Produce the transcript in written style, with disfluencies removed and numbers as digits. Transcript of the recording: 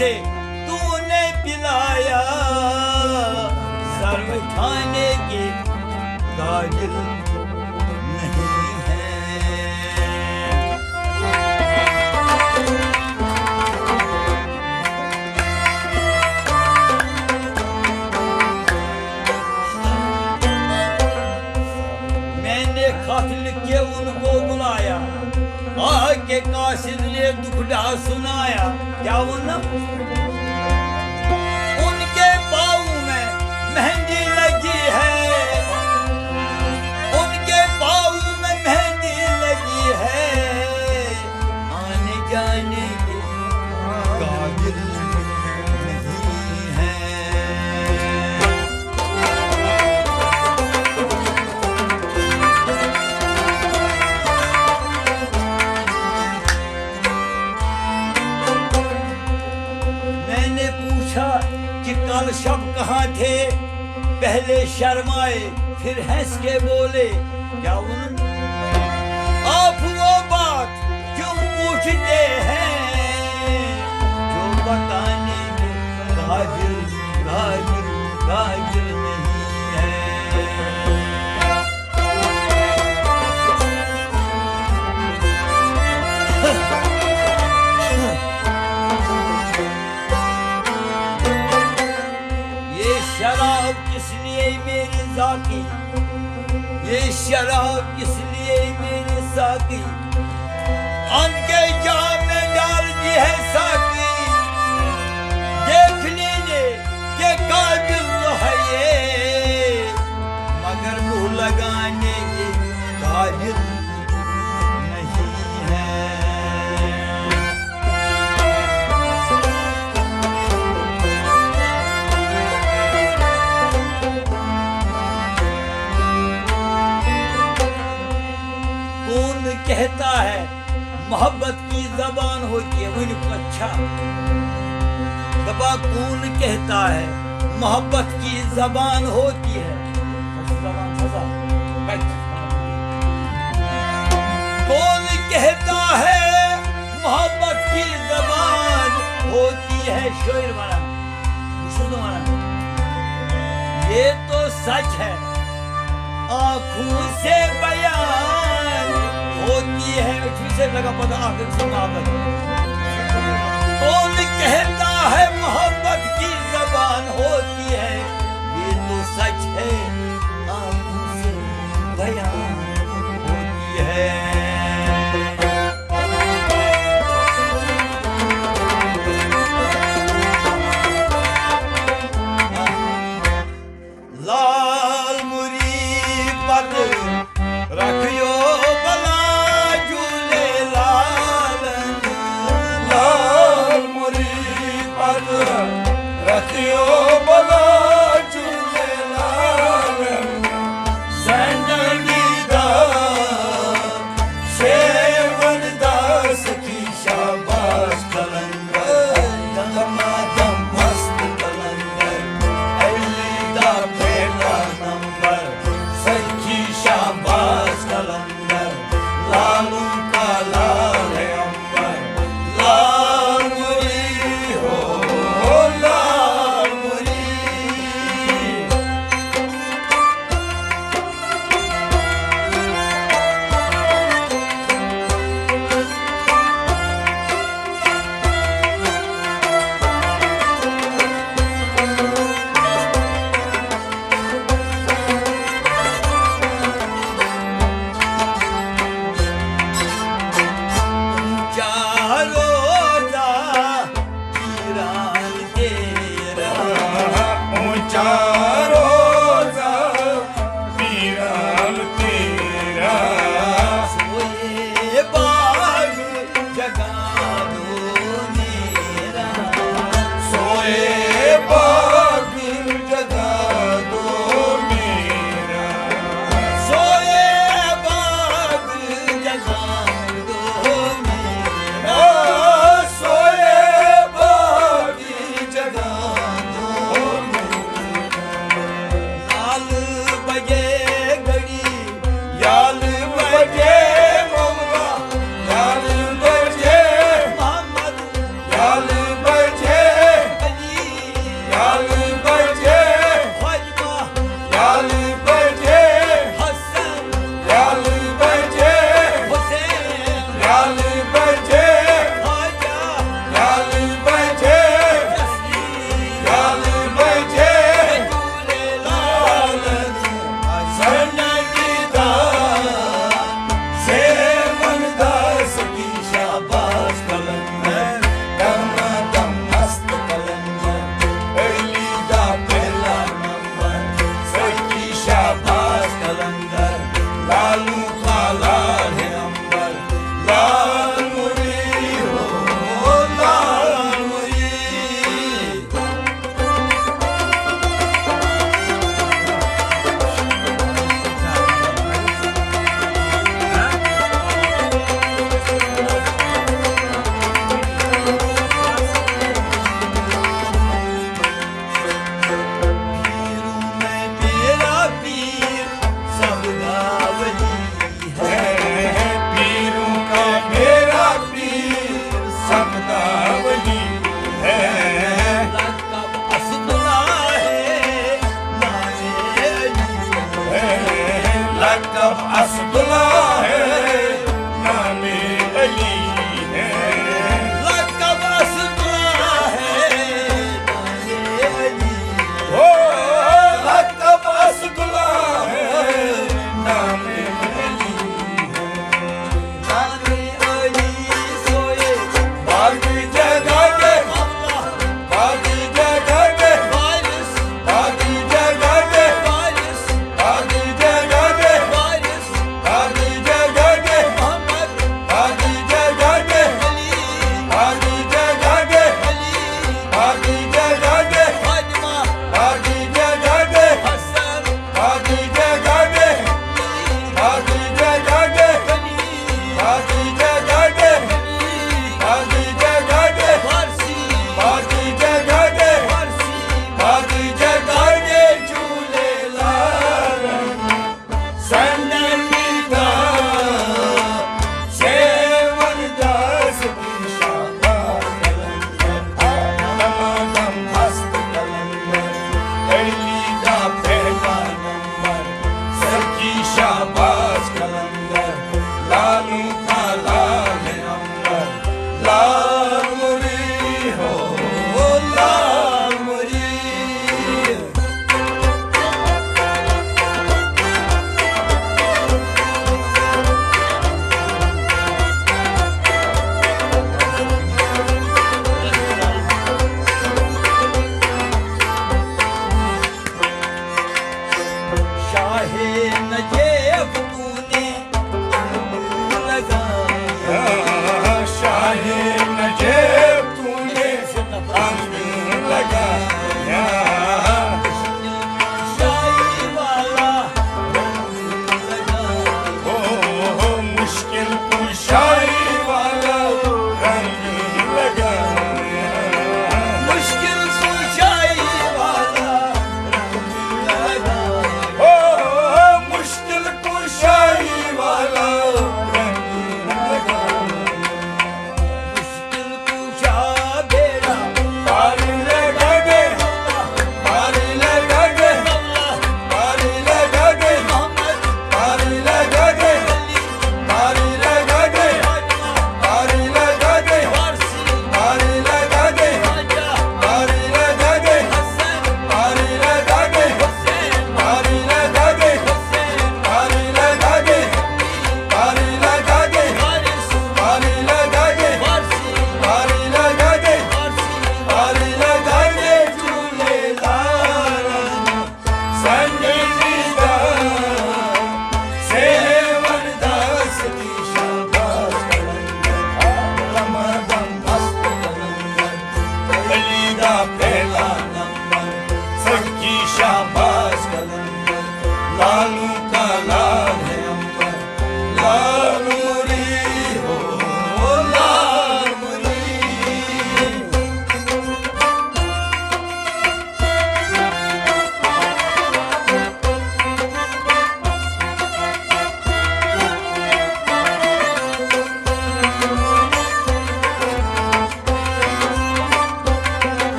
से तूने पिलाया, सर्व खाने के काबिल नहीं है। मैंने खत लिख के उनको बुलाया, आके कासिद ने दुखड़ा सुनाया। क्या बोलना? उनके पाँव में मेहंदी लगी है, उनके पाँव में मेहंदी लगी है, आने जाने के काबिल नहीं है। मैंने पूछा कि कल शब कहाँ थे, पहले शर्माए फिर हंस के बोले। क्या उन्होंने? आप वो बात क्यों पूछते हैं जो बताने में काबिल काबिल काबिल नहीं है। ये शराब किस लिए मेरे साकी, ये शराब किस लिए मेरे साकी, अन के जाम में डाल दी है साकी। देख लीजिए के काबिल तो है ये, मगर मुंह लगाने के काबिल नहीं है। कौन कहता है मोहब्बत की जबान होती है? उनको अच्छा दबा। कौन कहता है मोहब्बत की जबान होती है? कौन कहता है मोहब्बत की जबान होती है? शोर बना, सुनो बना। ये तो सच है, आंखों से बयान होती है। से लगा पता आखिर सुना।